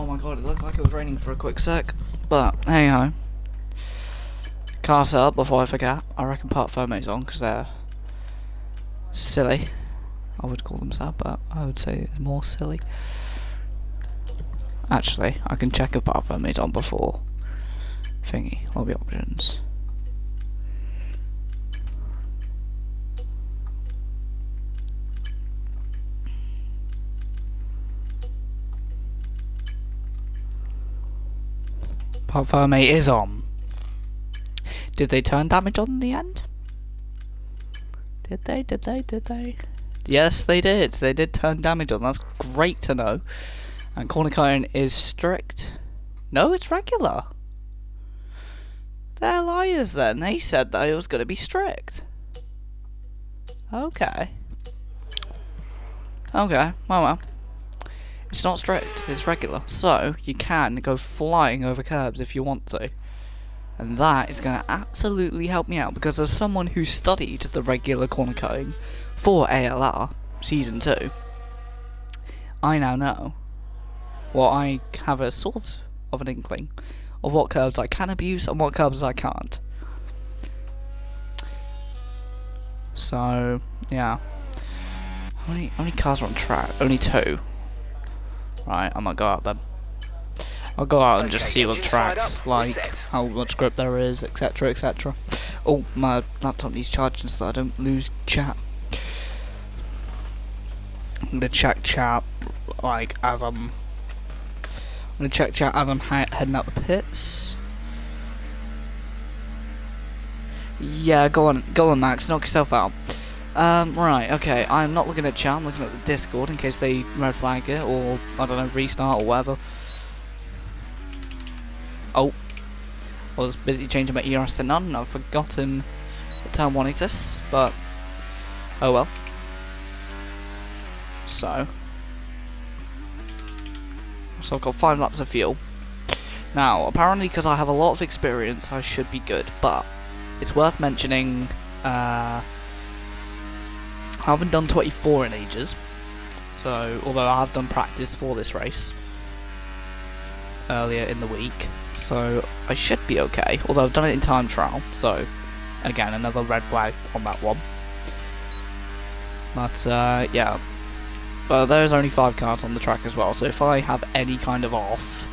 my god, it looked like it was raining for a quick sec. But, hey ho. Car set up before I forget. I reckon park firmate's on because they're silly. I would call them sad, but I would say it's more silly. Actually, I can check if park firmate's on before thingy. Lobby options. Park firmate is on. Did they turn damage on in the end? Did they? Yes, they did. They did turn damage on. That's great to know. And corner cone is strict. No, it's regular. They're liars then. They said that it was going to be strict. Okay. Okay, well. It's not strict, it's regular. So, you can go flying over curbs if you want to. And that is going to absolutely help me out, because as someone who studied the regular corner cutting for ALR Season 2, I now know, well, I have a sort of an inkling of what curbs I can abuse and what curbs I can't. So, yeah. How many cars are on track? Only 2. Right, I might go out then. I'll go out and just see what track's like, how much grip there is, etc, etc. Oh, my laptop needs charging so that I don't lose chat. I'm gonna check chat, like, as I'm heading out the pits. Yeah, go on Max, knock yourself out. Right, okay, I'm not looking at chat, I'm looking at the Discord in case they red flag it, or, I don't know, restart or whatever. Oh, I was busy changing my ERS to none, and I've forgotten that turn 1 exists, but, oh well. So I've got 5 laps of fuel. Now, apparently because I have a lot of experience, I should be good, but it's worth mentioning, I haven't done 24 in ages, so although I have done practice for this race earlier in the week, so I should be okay, although I've done it in time trial, so again, another red flag on that one. But yeah, but there's only 5 cars on the track as well, so if I have any kind of off,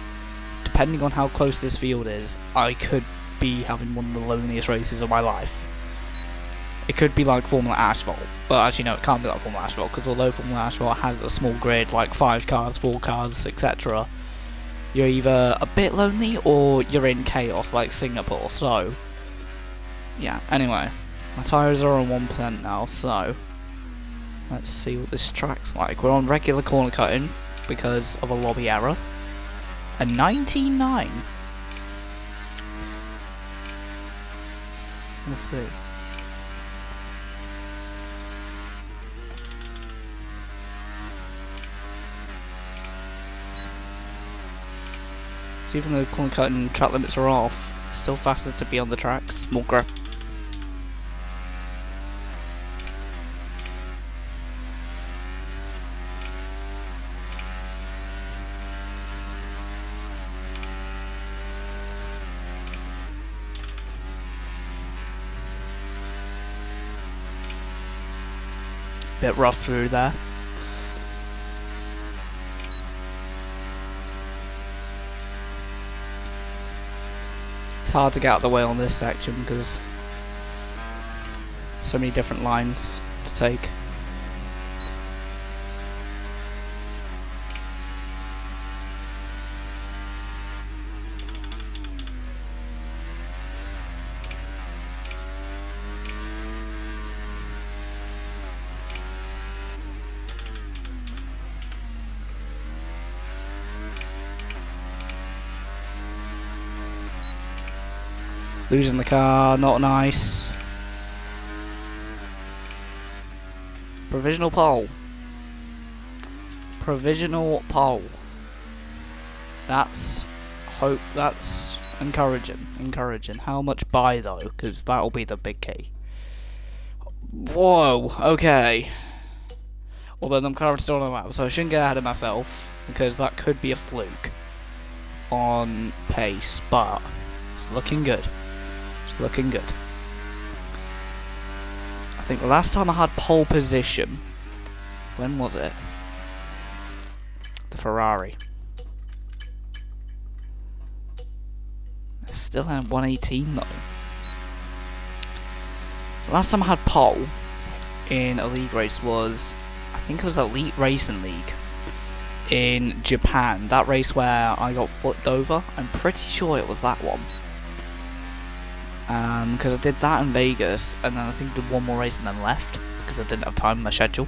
depending on how close this field is, I could be having one of the loneliest races of my life. It could be like Formula Asphalt, but actually no, it can't be like Formula Asphalt, because although Formula Asphalt has a small grid, like 5 cars, 4 cars, etc., you're either a bit lonely, or you're in chaos, like Singapore, so, yeah, anyway, my tyres are on 1% now, so, let's see what this track's like. We're on regular corner cutting, because of a lobby error, a 99. We'll see. So even though corner cutting track limits are off, it's still faster to be on the tracks, more grip. Bit rough through there. It's hard to get out of the way on this section because so many different lines to take. Losing the car, not nice. Provisional pole. Provisional pole. That's encouraging. Encouraging. How much by though? Because that'll be the big key. Whoa, okay. Although I'm currently still on the map, so I shouldn't get ahead of myself, because that could be a fluke. on pace, but it's looking good. It's looking good. I think the last time I had pole position, when was it? The Ferrari. It's still at 118 though. The last time I had pole in a league race was, I think it was Elite Racing League in Japan. That race where I got flipped over. I'm pretty sure it was that one. Because I did that in Vegas, and then I think did one more race and then left because I didn't have time in my schedule.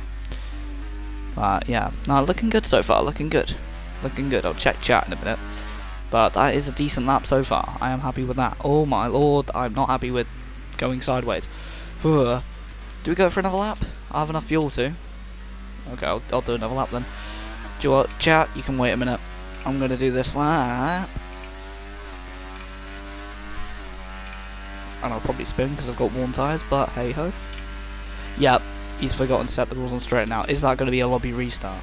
But yeah, no, looking good so far. Looking good, looking good. I'll check chat in a minute. But that is a decent lap so far. I am happy with that. Oh my lord, I'm not happy with going sideways. Do we go for another lap? I have enough fuel to. Okay, I'll do another lap then. Do you know what, chat? You can wait a minute. I'm gonna do this lap. And I'll probably spin because I've got worn tyres, but hey ho. Yep, he's forgotten to set the rules on straighten out. Is that going to be a lobby restart?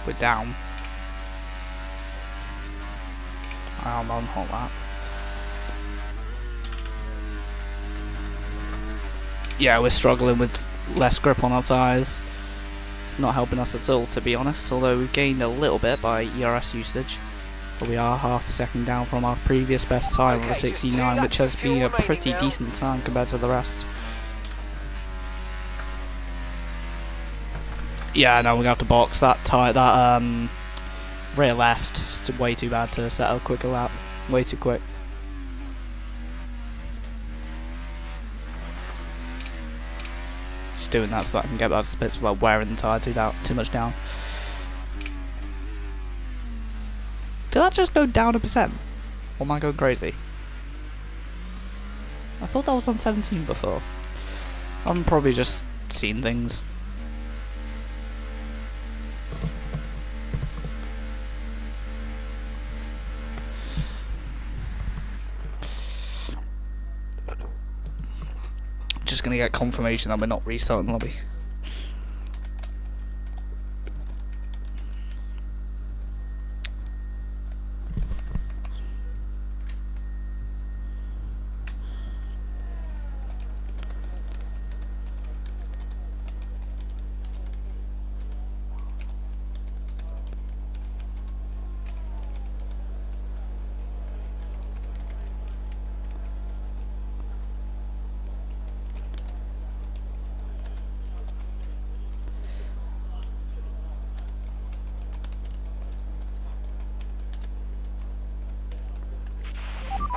We're down. I'm on hot lap. Yeah, we're struggling with less grip on our tyres. It's not helping us at all, to be honest, although we've gained a little bit by ERS usage. But we are half a second down from our previous best time of a 69, which has been a pretty decent time compared to the rest. Yeah, no, we're gonna have to box that tyre, that rear left. It's way too bad to set a quicker lap. Way too quick. Just doing that so that I can get those bits while wearing the tyre too much down. Did that just go down a percent? Or am I going crazy? I thought that was on 17 before. I'm probably just seeing things. Just gonna get confirmation that we're not restarting the lobby.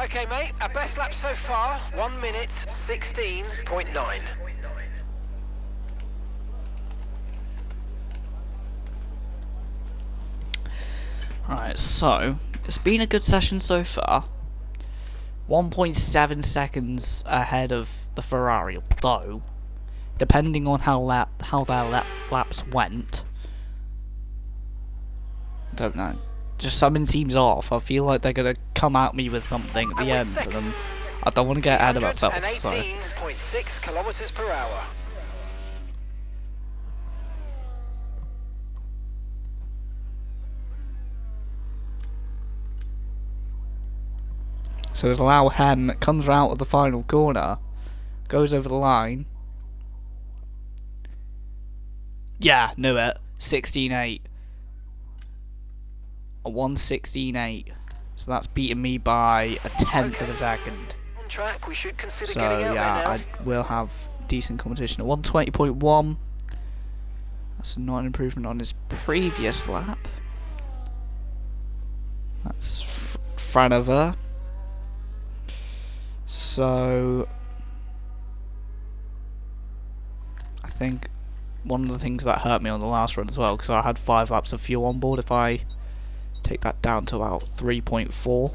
Okay, mate, our best lap so far, 1 minute 16.9. Right, so it's been a good session so far. 1.7 seconds ahead of the Ferrari, although depending on how their laps went, I don't know. Just summing teams off. I feel like they're gonna come at me with something at the end, and I don't want to get ahead of myself. 18.6 kilometers per hour. So there's Lau Hem comes out of the final corner, goes over the line. Yeah, knew it. 16.8. A 1:16.8. So that's beating me by a tenth of a second. On track, we should consider So getting out yeah, there now. I will have decent competition. A 1:20.1. That's not an improvement on his previous lap. That's Franover. So I think one of the things that hurt me on the last run as well, because I had 5 laps of fuel on board, if I take that down to about 3.4,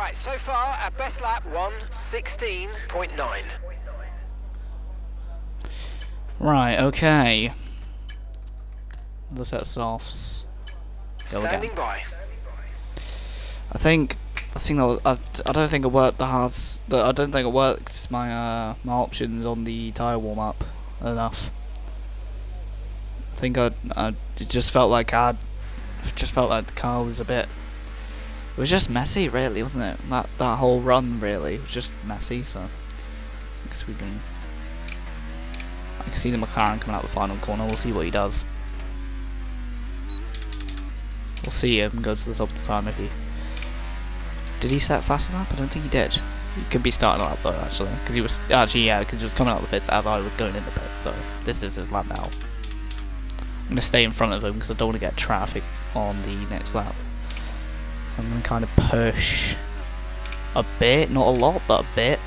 Right, so far, our best lap, 1:16.9. Right, okay. Another set of softs. Go Standing again. by. I think that was, I don't think it worked the hards. I don't think it worked my my options on the tyre warm up enough. I think it just felt like the car was a bit. It was just messy, really, wasn't it? That whole run really was just messy. So I guess I can see the McLaren coming out the final corner. We'll see what he does. We'll see him go to the top of the time if he. Did he set fast lap? I don't think he did. He could be starting a lap though, actually, because he was because he was coming out of the pits as I was going in the pits. So this is his lap now. I'm gonna stay in front of him because I don't want to get traffic on the next lap. So I'm gonna kind of push a bit, not a lot, but a bit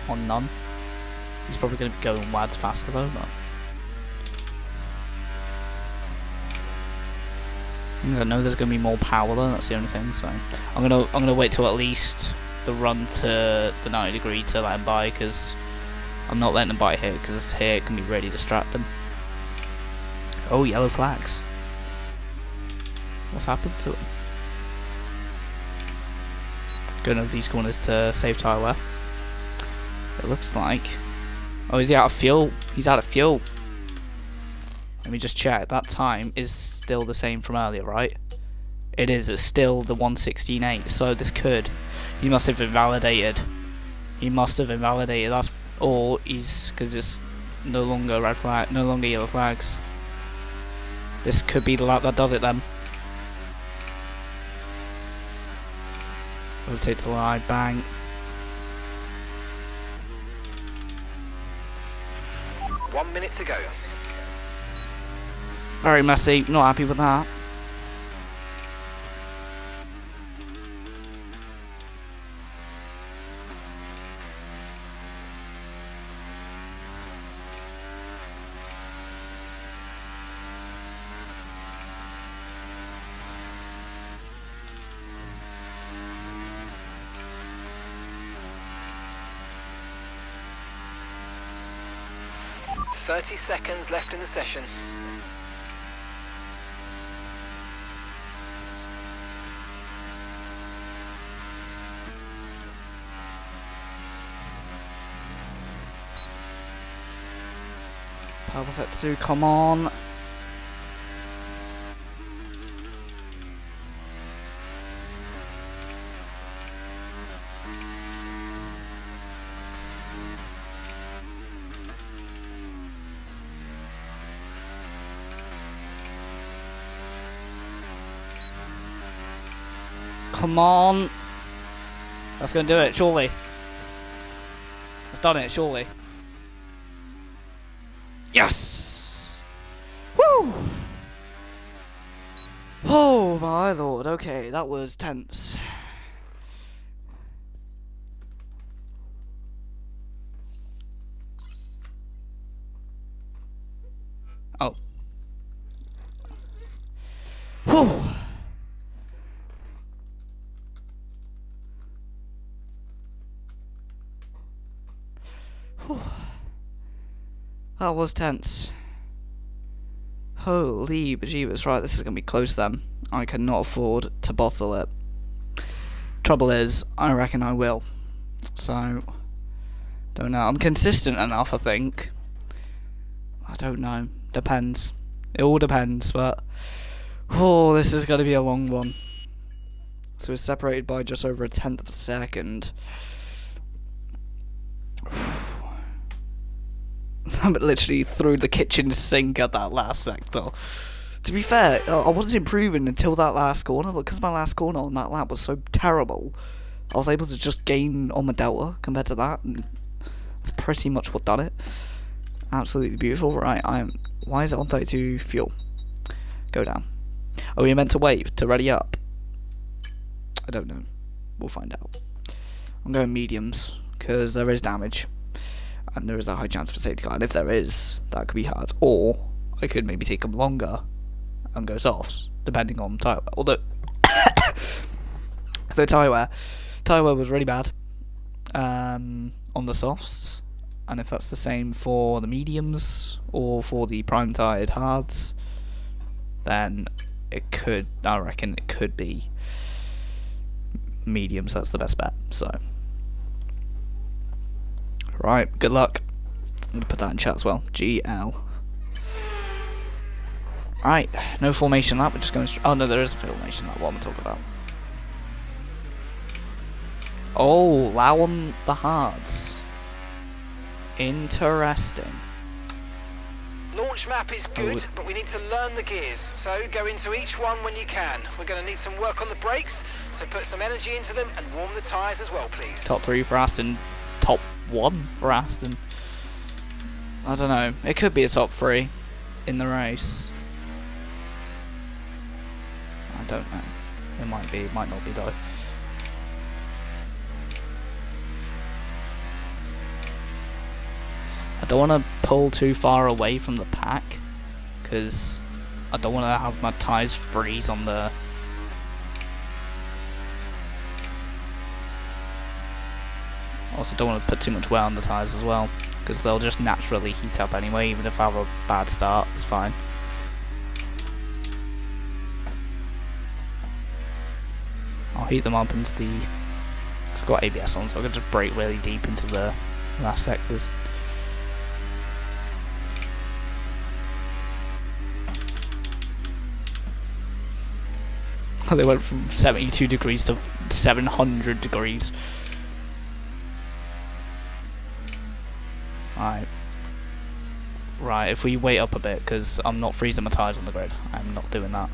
on none. He's probably gonna be going wads faster though. But I know there's gonna be more power though. That's the only thing. So I'm gonna wait till at least the run to the 90 degree to let him by, because I'm not letting him by here, because here it can be really distracting. Oh, yellow flags. What's happened to him? Going over these corners to save tyre wear. It looks like. Oh, is he out of fuel? He's out of fuel. Let me just check. That time is still the same from earlier, right? It is. It's still the 1:16.8. So this could. He must have invalidated. He must have invalidated. That's or he's because it's no longer red flag, no longer yellow flags. This could be the lap that does it then. Rotate to the line, bang. One minute to go. Very messy, not happy with that. "30 seconds left in the session." Power set 2, come on. Come on. That's going to do it, surely. I've done it, surely. Yes! Woo! Oh my lord, okay, that was tense. Oh. Whew. Whew. That was tense. Holy bejeebus, right, this is going to be close then. I cannot afford to bottle it. Trouble is, I reckon I will. So, don't know. I'm consistent enough, I think. I don't know. Depends. It all depends, but... Oh, this is going to be a long one. So we're separated by just over 1/10 of a second. I literally threw the kitchen sink at that last sector. To be fair, I wasn't improving until that last corner, but because my last corner on that lap was so terrible, I was able to just gain on my delta compared to that, and that's pretty much what done it. Absolutely beautiful. Right, why is it on 32 fuel? Go down. Oh, we meant to wait to ready up? I don't know. We'll find out. I'm going mediums, because there is damage. And there is a high chance for safety car, and if there is, that could be hard. Or I could maybe take them longer and go softs, depending on tyre wear. Although the tyre wear tyre wear was really bad on the softs, and if that's the same for the mediums or for the prime tired hards, then I reckon it could be mediums. That's the best bet. So, right, good luck. I'm gonna put that in chat as well. GL. Right, no formation lap. We're just going. Oh no, there is a formation lap. What am I talking about? Oh, allow on the hards. Interesting. Launch map is good, but we need to learn the gears. So go into each one when you can. We're going to need some work on the brakes, so put some energy into them and warm the tyres as well, please. Top 3 for Aston. Top 1 for Aston. I don't know. It could be a top 3 in the race. I don't know. It might be. It might not be though. I don't want to pull too far away from the pack, because I don't want to have my tyres freeze on the... Also don't want to put too much wear on the tyres as well, because they'll just naturally heat up anyway, even if I have a bad start, it's fine. I'll heat them up into the... It's got ABS on, so I can just brake really deep into the last sectors. They went from 72 degrees to 700 degrees. Right, if we wait up a bit, because I'm not freezing my tyres on the grid. I'm not doing that.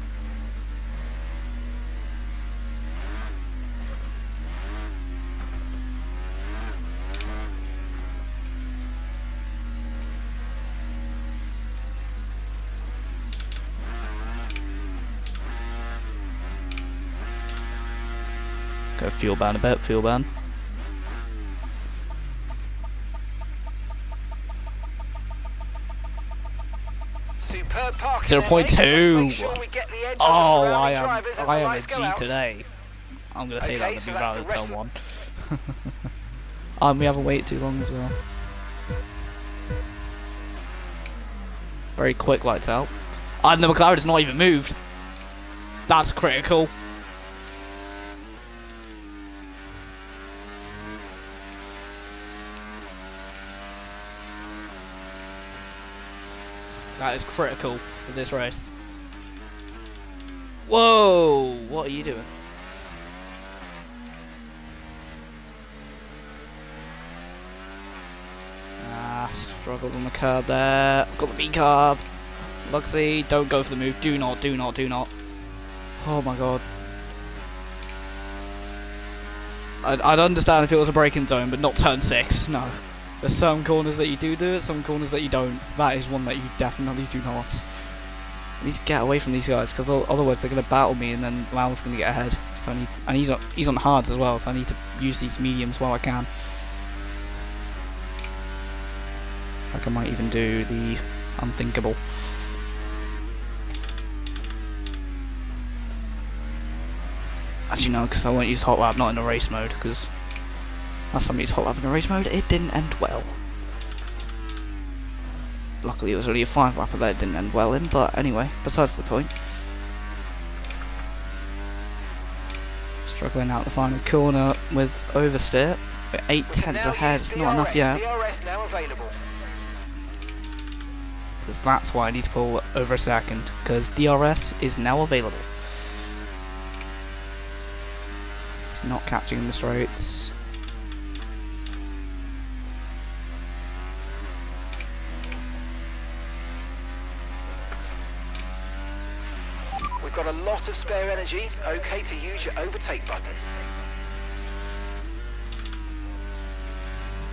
Go fuel burn a bit, fuel burn. Superb parking. 0.2. Sure we get the edge Oh, on the I am a G G today. I'm gonna say that so would be that's rather the rest tell one. We haven't waited too long as well. Very quick lights out. And the McLaren's not even moved. That's critical. That is critical for this race. Whoa! What are you doing? Struggled on the curb there. Got the B carb. Luxy, don't go for the move. Do not, do not, do not. Oh my god. I'd understand if it was a braking zone, but not turn 6. No. There's some corners that you do it, some corners that you don't. That is one that you definitely do not. I need to get away from these guys, because otherwise they're going to battle me, and then Lau's going to get ahead. So I need, and he's on hards as well, so I need to use these mediums while I can. Like I might even do the unthinkable. Actually no, because I won't use hot lap, not in a race mode, because last time I used hot lap in a race mode, it didn't end well. Luckily it was only a 5 lapper that it didn't end well in, but anyway, besides the point. Struggling out the final corner with oversteer. We're 8 tenths ahead, it's not enough yet. DRS now available. Because that's why I need to pull over a second, because DRS is now available. It's not catching in the straights. We've got a lot of spare energy, okay to use your overtake button.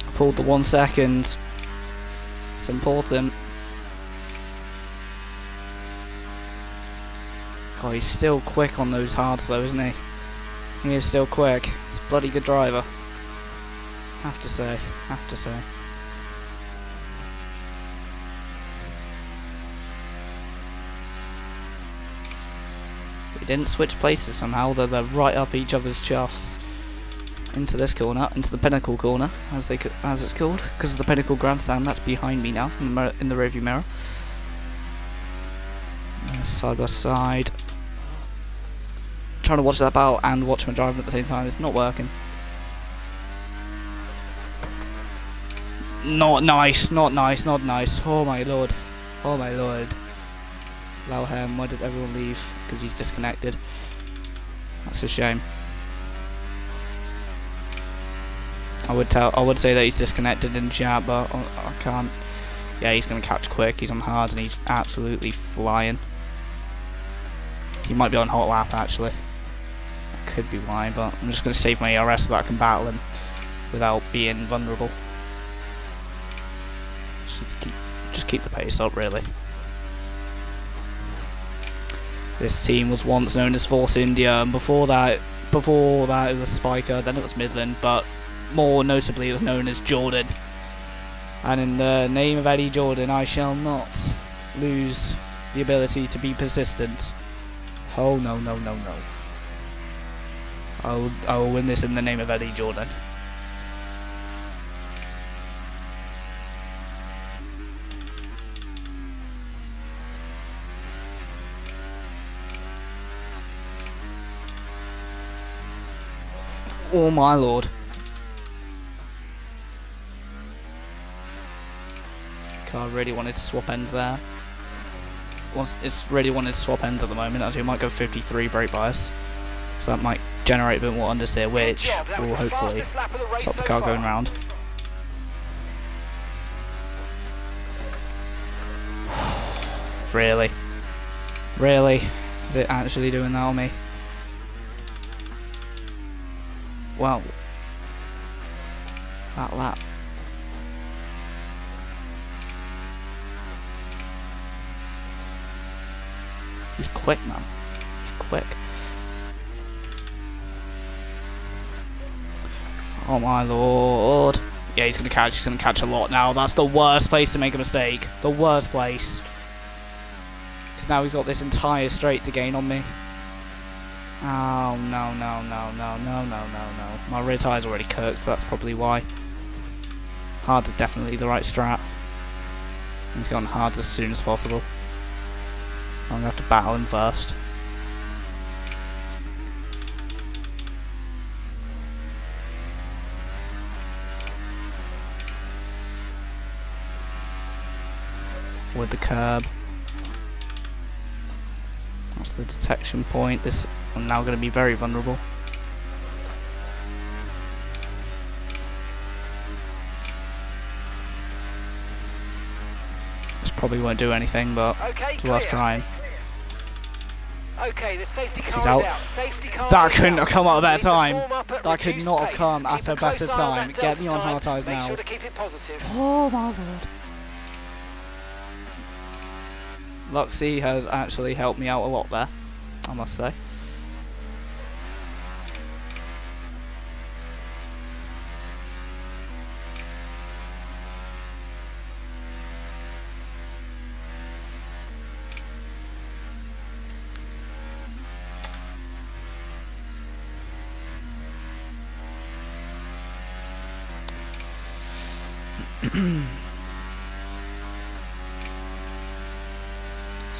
I pulled the 1 second. It's important. Oh, he's still quick on those hards though, isn't he? He is still quick. He's a bloody good driver. Have to say, have to say. We didn't switch places somehow, they're right up each other's chuffs. into this corner, into the Pinnacle corner, as it's called, because of the Pinnacle Grandstand that's behind me now, in the rearview mirror. Side by side. Trying to watch that battle and watch my driving at the same time. It's not working. Not nice, not nice, not nice. Oh my lord. Oh my lord. Allow him. Why did everyone leave? Because he's disconnected. That's a shame. I would say that he's disconnected in chat, but I can't. Yeah, he's gonna catch quick. He's on hard and he's absolutely flying. He might be on hot lap actually. That could be why, but I'm just gonna save my ERS so that I can battle him without being vulnerable. Just keep the pace up, really. This team was once known as Force India, and before that it was Spiker, then it was Midland, but more notably it was known as Jordan. And in the name of Eddie Jordan, I shall not lose the ability to be persistent. Oh no no no no. I will win this in the name of Eddie Jordan. Oh my lord. Car really wanted to swap ends there. It's really wanted to swap ends at the moment. Actually, it might go 53 brake bias. So that might generate a bit more understeer, which will hopefully stop the car going round. Really? Really? Is it actually doing that on me? Wow. That lap. He's quick, man. He's quick. Oh my lord. Yeah, he's gonna catch a lot now. That's the worst place to make a mistake. The worst place. Because now he's got this entire straight to gain on me. Oh no no no no no no no no. My rear tire's already cooked, so that's probably why. Hard's definitely the right strat. He's going hards as soon as possible. I'm gonna have to battle him first. With the curb. That's the detection point. I'm now going to be very vulnerable. This probably won't do anything, but it's worth trying. Okay, the safety car is out. Safety car that couldn't have come at a better time. That could not have come at a better time. Get me on hard tyres now. Sure to keep it positive. Oh my lord. Luxie has actually helped me out a lot there, I must say.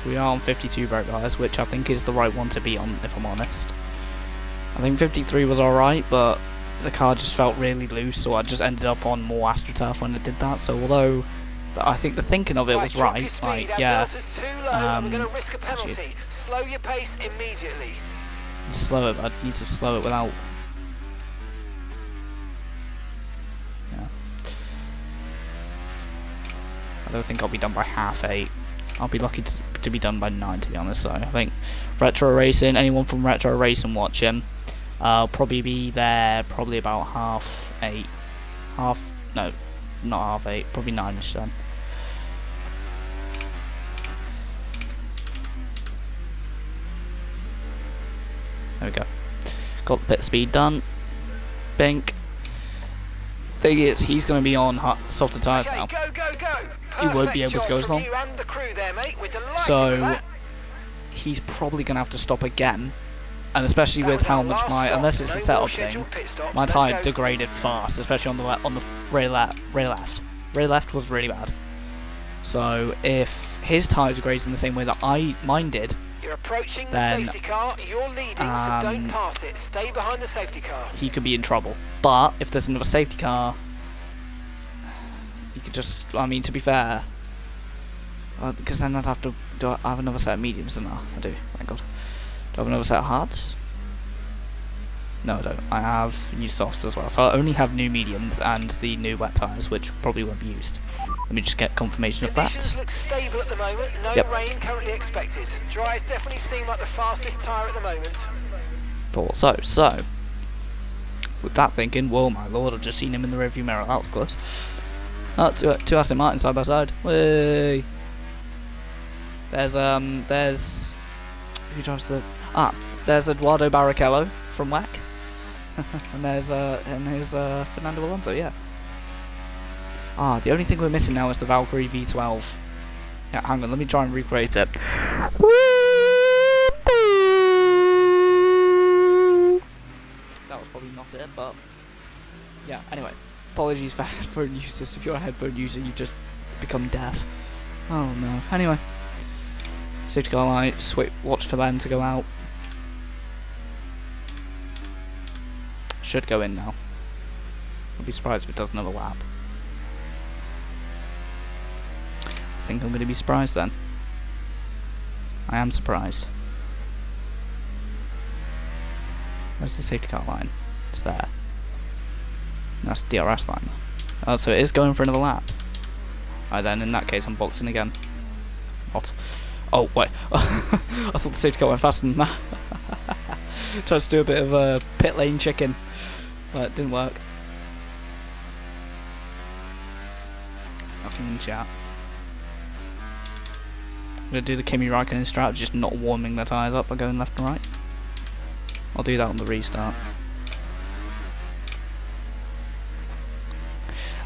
So we are on 52 brake bias, which I think is the right one to be on, if I'm honest. I think 53 was alright, but the car just felt really loose, so I just ended up on more AstroTurf when it did that. So although I think the thinking of it was right, like, yeah, we're going to risk a penalty. Slow your pace immediately. Slow it, but I need to slow it without. Yeah. I don't think I'll be done by 8:30. I'll be lucky to be done by 9, to be honest. So I think Retro Racing, anyone from Retro Racing watching, I'll probably be there probably about 8:30. No, not 8:30, probably 9ish then. There we go. Got the pit speed done. Bink. Thing is, he's going to be on softer tyres now. Go, go, go. He won't be able to go as long. There, so he's probably going to have to stop again and especially That with was how our much last my, stop. unless it's a No more setup scheduled thing, pit stops. my Let's tyre go. degraded fast, especially on the rear left. Rear left was really bad. So if his tyre degrades in the same way that mine did, You're approaching the then, safety car. You're leading, so don't pass it. Stay behind the safety car. he could be in trouble. But if there's another safety car, he could just, I mean, to be fair, because then I'd have to, I have another set of mediums, don't I? I do, thank God. Do I have another set of hards? No, I don't. I have new softs as well. So I only have new mediums and the new wet tyres, which probably won't be used. Let me just get confirmation of that. Conditions look stable at the moment. No rain currently expected. Dry's definitely seem like the fastest tyre at the moment. Thought so. So, with that thinking, whoa, my lord, I've just seen him in the rearview mirror. That was close. Two Aston Martin side by side. Way. There's who drives the? There's Eduardo Barrichello from WEC, and there's Fernando Alonso. Yeah. The only thing we're missing now is the Valkyrie V12. Yeah, hang on, let me try and recreate it. That was probably not it, but yeah. Anyway, apologies for headphone users. If you're a headphone user, you just become deaf. Oh no. Anyway. Safety car lights, watch for them to go out. Should go in now. I'll be surprised if it does another lap. I think I'm going to be surprised then. I am surprised. Where's the safety car line? It's there. And that's the DRS line. Oh, so it is going for another lap. Alright then, in that case I'm boxing again. What? Oh, wait. I thought the safety car went faster than that. Tried to do a bit of a pit lane chicken, but it didn't work. Nothing in the chat. I'm going to do the Kimi Raikkonen strat, just not warming the tyres up by going left and right. I'll do that on the restart.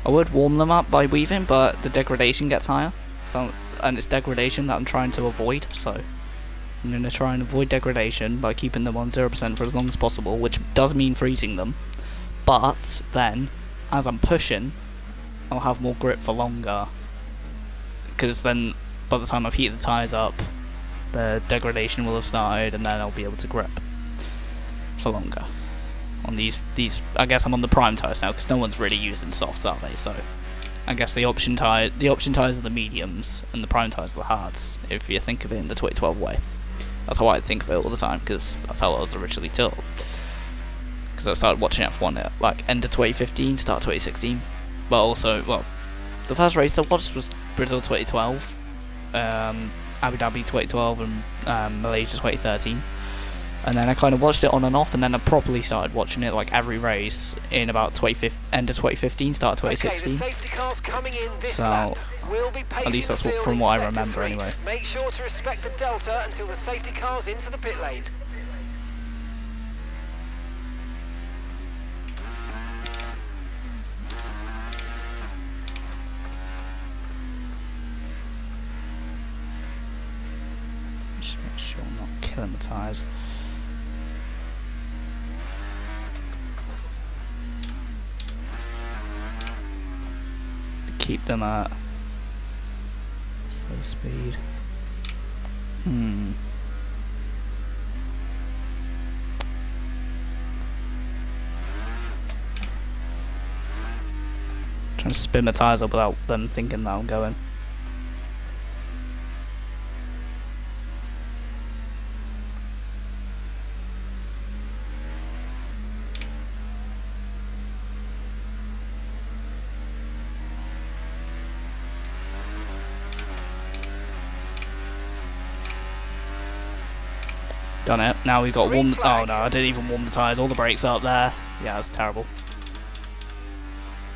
I would warm them up by weaving, but the degradation gets higher. And it's degradation that I'm trying to avoid, so I'm going to try and avoid degradation by keeping them on 0% for as long as possible, which does mean freezing them, but then, as I'm pushing, I'll have more grip for longer, because then, by the time I've heated the tyres up, the degradation will have started, and then I'll be able to grip for longer. On these I guess I'm on the prime tyres now, because no one's really using softs, are they, so I guess the option tyres are the mediums, and the prime tyres are the hards, if you think of it in the 2012 way. That's how I think of it all the time, because that's how I was originally told. Because I started watching F1 at like end of 2015, start 2016. But also, well, the first race I watched was Brazil 2012, Abu Dhabi 2012, and Malaysia 2013. And then I kind of watched it on and off, and then I properly started watching it like every race in about end of 2015, start 2016. Okay, the safety car's coming in this So, lap. We'll be pacing at least that's the field from in what I sector remember 3. anyway. Make sure to respect the delta until the safety car's into the pit lane. Just make sure I'm not killing the tyres. Keep them at slow speed. Trying to spin my tyres up without them thinking that I'm going. Done it. Now we've got warm. Oh no, I didn't even warm the tyres. All the brakes are up there. Yeah, that's terrible.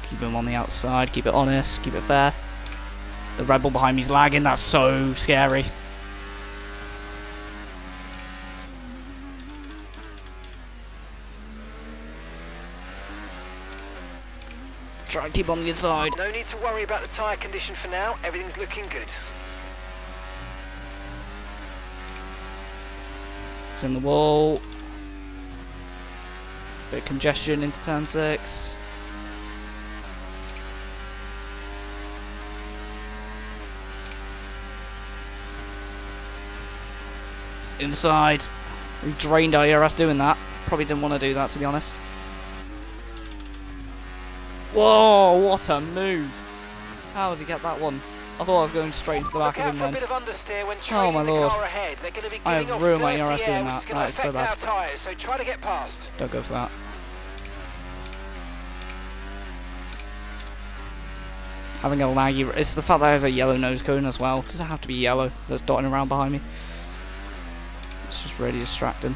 Keep them on the outside. Keep it honest. Keep it fair. The Red Bull behind me's lagging. That's so scary. Try and keep on the inside. No need to worry about the tyre condition for now. Everything's looking good. It's in the wall. Bit of congestion into turn 6. Inside. We drained our ERS doing that. Probably didn't want to do that, to be honest. Whoa, what a move. How does he get that one? I thought I was going straight into the back of him then. Oh my lord. I have ruined my ERS doing that. That is so bad. So try to get past. Don't go for that. Having a laggy... It's the fact that there's a yellow nose cone as well. Does it have to be yellow that's dotting around behind me? It's just really distracting.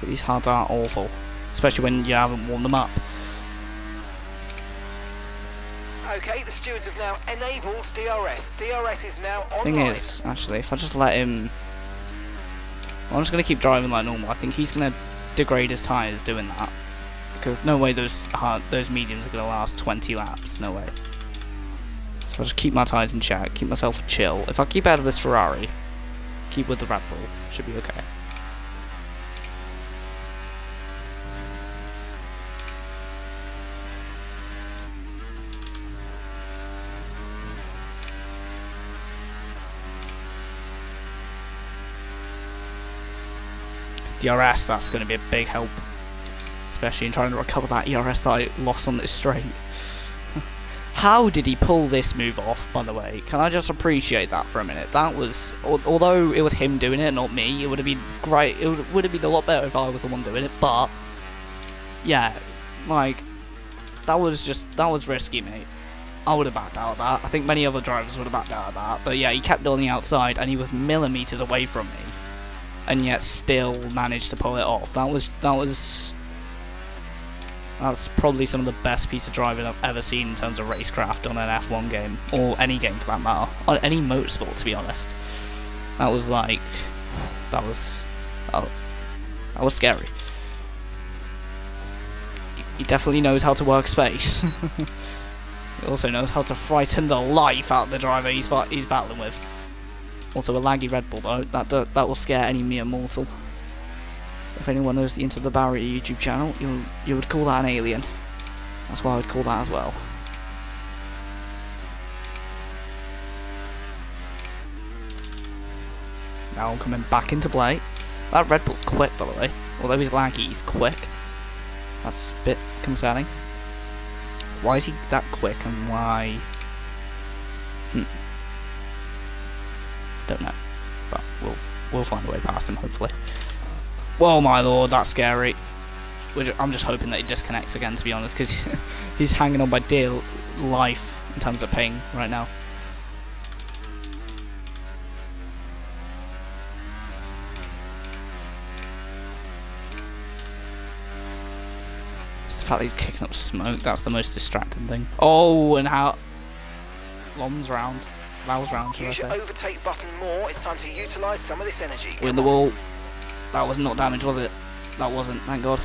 These HUDs are awful. Especially when you haven't warmed them up. Okay, the stewards have now enabled DRS. DRS is now online. Thing is, actually, if I just let him... Well, I'm just going to keep driving like normal. I think he's going to degrade his tyres doing that. Because no way those mediums are going to last 20 laps. No way. So I'll just keep my tyres in check, keep myself chill. If I keep out of this Ferrari, keep with the Red Bull, should be okay. DRS, that's going to be a big help. Especially in trying to recover that ERS that I lost on this straight. How did he pull this move off, by the way? Can I just appreciate that for a minute? That was... Although it was him doing it, not me, it would have been great. It would have been a lot better if I was the one doing it, but... Yeah, like... That was risky, mate. I would have backed out of that. I think many other drivers would have backed out of that. But yeah, he kept on the outside, and he was millimeters away from me. And yet still managed to pull it off. That's probably some of the best piece of driving I've ever seen in terms of racecraft on an F1 game, or any game for that matter, on any motorsport, to be honest. That was like, that was scary. He definitely knows how to work space. He also knows how to frighten the life out of the driver he's battling with. Also a laggy Red Bull though, that will scare any mere mortal. If anyone knows the Into the Barrier YouTube channel, you would call that an alien. That's why I would call that as well. Now I'm coming back into play. That Red Bull's quick, by the way. Although he's laggy, he's quick. That's a bit concerning. Why is he that quick and why... Don't know. But we'll find a way past him, hopefully. Whoa, my lord, that's scary. I'm just hoping that he disconnects again, to be honest, because he's hanging on by dear life in terms of ping right now. It's the fact that he's kicking up smoke, that's the most distracting thing. Oh, and how... Lom's round. Lau's round, should I say. Use your overtake button more, it's time to utilise some of this energy. We're in the wall. That was not damage, was it? That wasn't, thank God.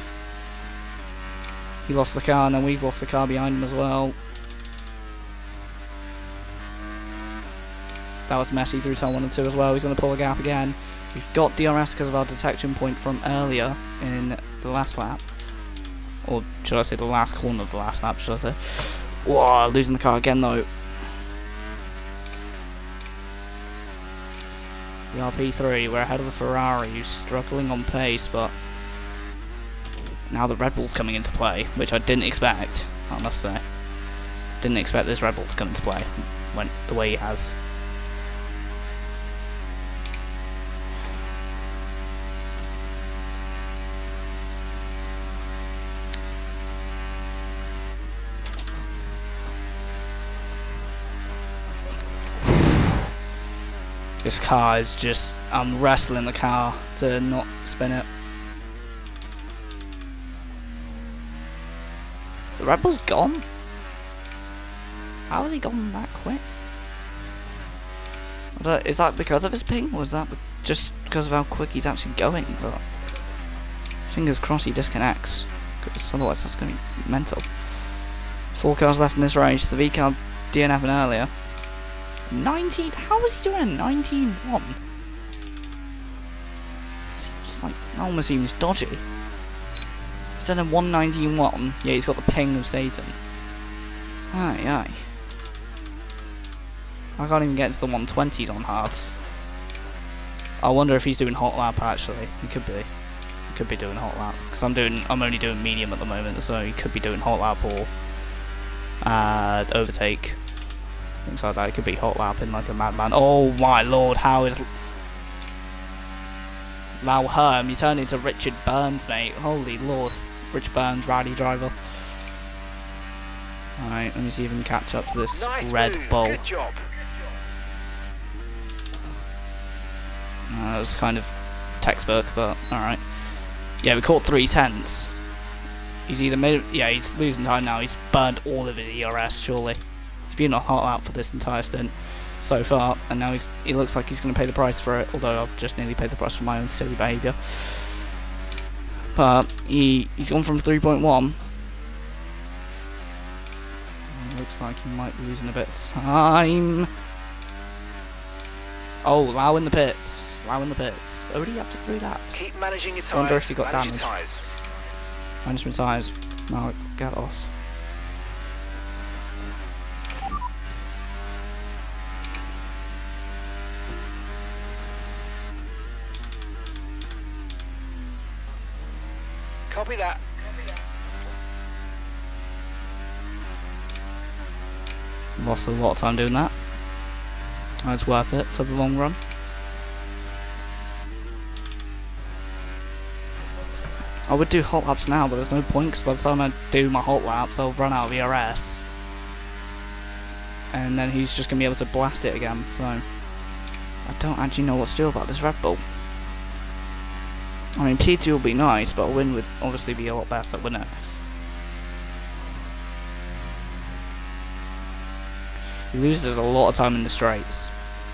He lost the car, and then we've lost the car behind him as well. That was messy through turn 1 and 2 as well. He's going to pull a gap again. We've got DRS because of our detection point from earlier in the last lap. Or should I say the last corner of the last lap, should I say. Whoa, losing the car again though. We are P3, we're ahead of the Ferrari, who's struggling on pace, but now the Red Bull's coming into play, which I didn't expect, I must say. Didn't expect this Red Bull to come into play, went the way he has. This car is just, I'm wrestling the car to not spin it. The Red Bull's gone? How has he gone that quick? Is that because of his ping, or is that just because of how quick he's actually going? But fingers crossed he disconnects, because otherwise that's going to be mental. 4 cars left in this race, the V car DNFing earlier. 19? How was he doing a 19-1? Seems like, that almost seems dodgy. Instead of 119.1, yeah, he's got the ping of Satan. Aye, aye. I can't even get into the 120s on hards. I wonder if he's doing hot lap actually. He could be. He could be doing hot lap because I'm only doing medium at the moment, so he could be doing hot lap or overtake. Things like that. It could be hot lapping like a madman. Oh my lord, how is Lau Herm? You turned into Richard Burns, mate. Holy lord, Richard Burns, rally driver. All right, let me see if I can catch up to this nice Red move. Bull. Good job. That was kind of textbook, but alright. Yeah, we caught 3/10. He's either made... Yeah, he's losing time now. He's burned all of his ERS, surely. He's been on hot lap for this entire stint so far, and now he looks like he's going to pay the price for it, although I've just nearly paid the price for my own silly behaviour. But he's gone from 3.1. Looks like he might be losing a bit of time. Oh, Lau in the pits. Lau in the pits. Already up to 3 laps. Keep managing your tyres. I wonder if he got Manage damage. Management tyres. No, get lost. Copy that. Lost a lot of time doing that. It's worth it for the long run. I would do hot laps now, but there's no point because by the time I do my hot laps, I'll run out of ERS. And then he's just going to be able to blast it again, so I don't actually know what to do about this Red Bull. I mean, P2 will be nice, but a win would obviously be a lot better, wouldn't it? He loses a lot of time in the straights.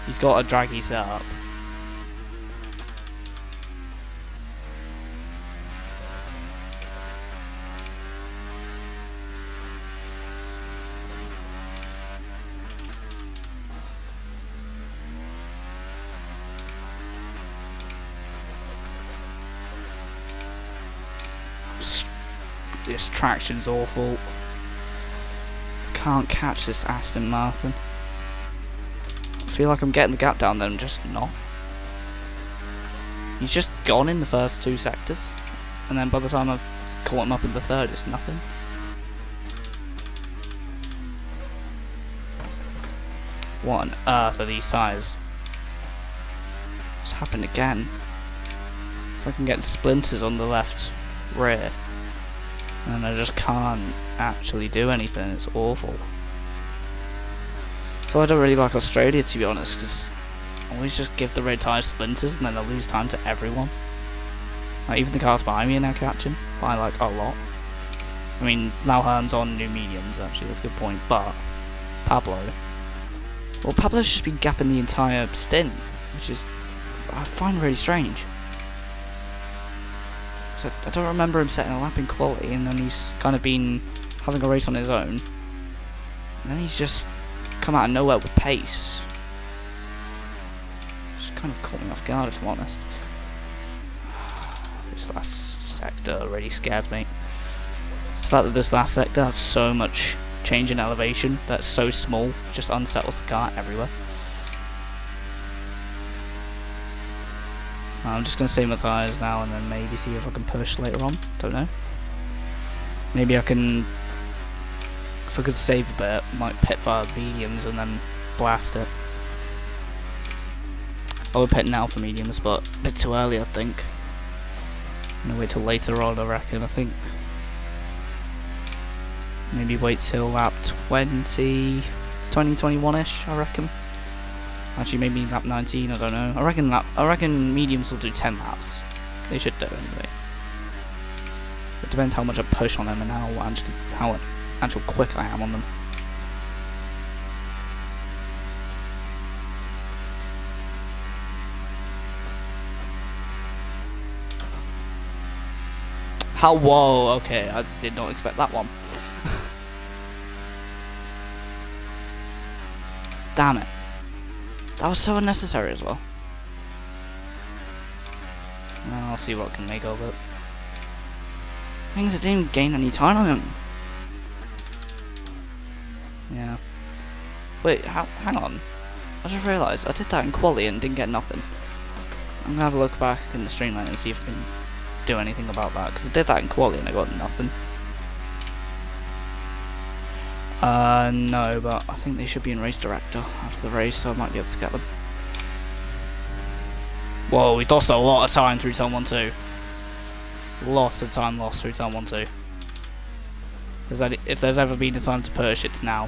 He's got a draggy setup. This traction's awful. Can't catch this Aston Martin. I feel like I'm getting the gap down, then I'm just not. He's just gone in the first 2 sectors, and then by the time I've caught him up in the third, it's nothing. What on earth are these tyres? What's happened again? It's like I'm getting splinters on the left rear, and I just can't actually do anything. It's awful. So I don't really like Australia, to be honest, because I always just give the red tyres splinters and then I lose time to everyone. Like, even the cars behind me are now catching by like a lot. I mean, Lau Herm's on new mediums, actually, that's a good point, but Pablo, well, Pablo's just been gapping the entire stint, which is, I find really strange. So I don't remember him setting a lap in quality, and then he's kind of been having a race on his own, and then he's just come out of nowhere with pace. Just kind of caught me off guard, if I'm honest. This last sector really scares me. It's the fact that this last sector has so much change in elevation that's so small, just unsettles the car everywhere. I'm just going to save my tyres now and then maybe see if I can push later on. Don't know. Maybe I can, if I could save a bit, might pit fire mediums and then blast it. I would pit now for mediums, but a bit too early, I think. I'm going to wait till later on, I reckon. I think maybe wait till lap 21-ish, I reckon. Actually, maybe lap 19, I don't know. I reckon mediums will do 10 laps. They should do anyway. It depends how much I push on them and how actual quick I am on them. How? Whoa, okay, I did not expect that one. Damn it. That was so unnecessary as well. I'll see what I can make of it. Things that didn't gain any time on him. Yeah. Wait, hang on. I just realised I did that in quali and didn't get nothing. I'm gonna have a look back in the streamline and see if I can do anything about that, because I did that in quali and I got nothing. No, but I think they should be in race director after the race, so I might be able to get them. Whoa, we lost a lot of time through turn 1-2. Lots of time lost through turn 1-2. If there's ever been a time to push, it's now.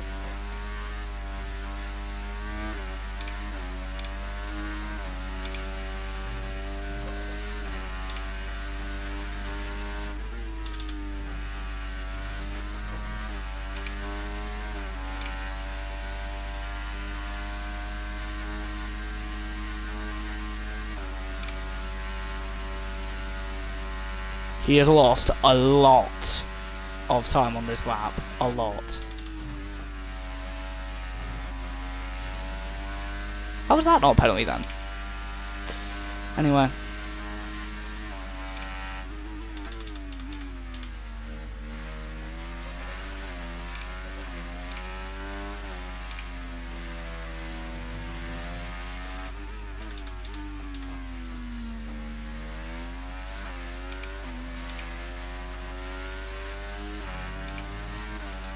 He has lost a lot of time on this lap. A lot. How was that not a penalty then? Anyway.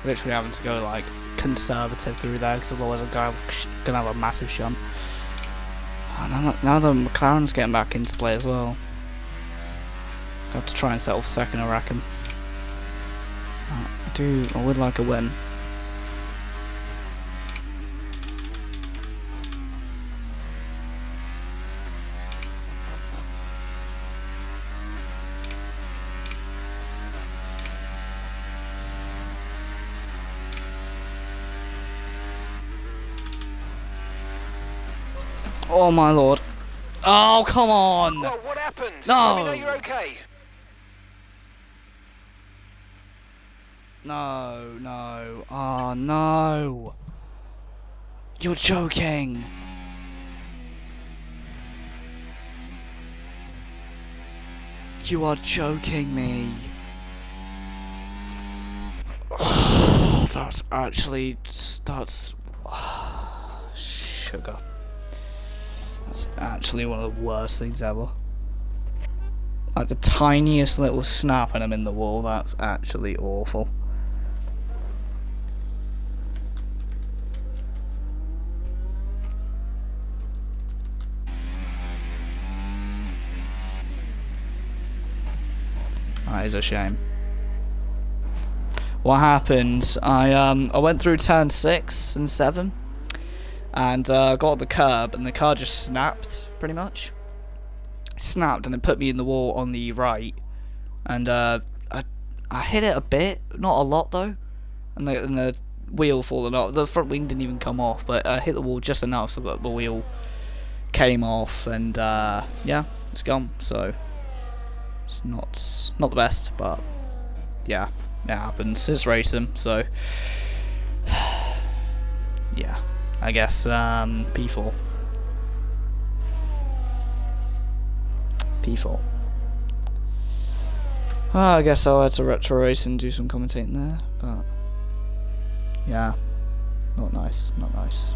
Literally having to go like conservative through there, because otherwise I'm gonna have a massive shunt. And now the McLaren's getting back into play as well. I have to try and settle for second, I reckon. I would like a win. Oh my lord. Oh, come on! Well, what happened? No! Let me know you're okay. No. Oh no! You're joking! You are joking me! That's actually... that's... sugar. That's actually one of the worst things ever. Like the tiniest little snap and I'm in the wall, that's actually awful. That is a shame. What happened? I went through turn 6 and 7. And got the curb, and the car just snapped, pretty much. Snapped, and it put me in the wall on the right. And I hit it a bit, not a lot though. And the wheel fallen off. The front wing didn't even come off, but I hit the wall just enough so that the wheel came off. And yeah, it's gone. So it's not the best, but yeah, it happens. It's racing, so yeah. I guess P4. P4. I guess I'll head to retro race and do some commentating there, but yeah, not nice, not nice.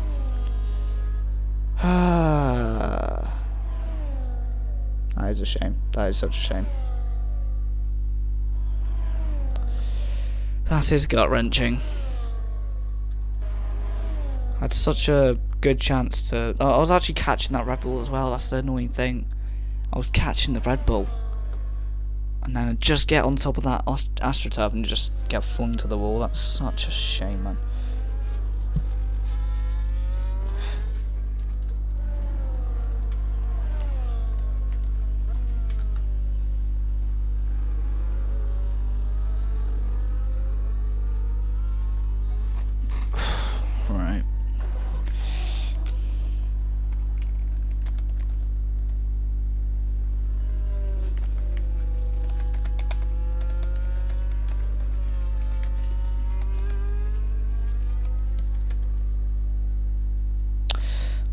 That is a shame. That is such a shame. That is gut wrenching. Had such a good chance to... I was actually catching that Red Bull as well, that's the annoying thing. I was catching the Red Bull. And then I'd just get on top of that AstroTurf and just get flung to the wall. That's such a shame, man. Right.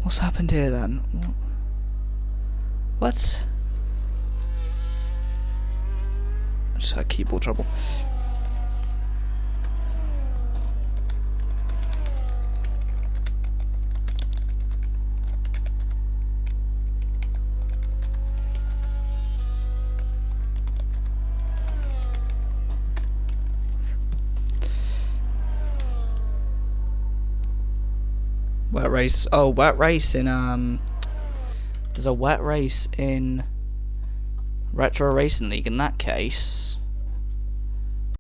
What's happened here then? What? just had keyboard trouble. Wet race. Oh, wet race in there's a wet race in Retro Racing League. In that case,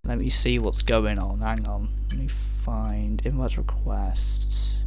let me see what's going on. Hang on. Let me find invite requests.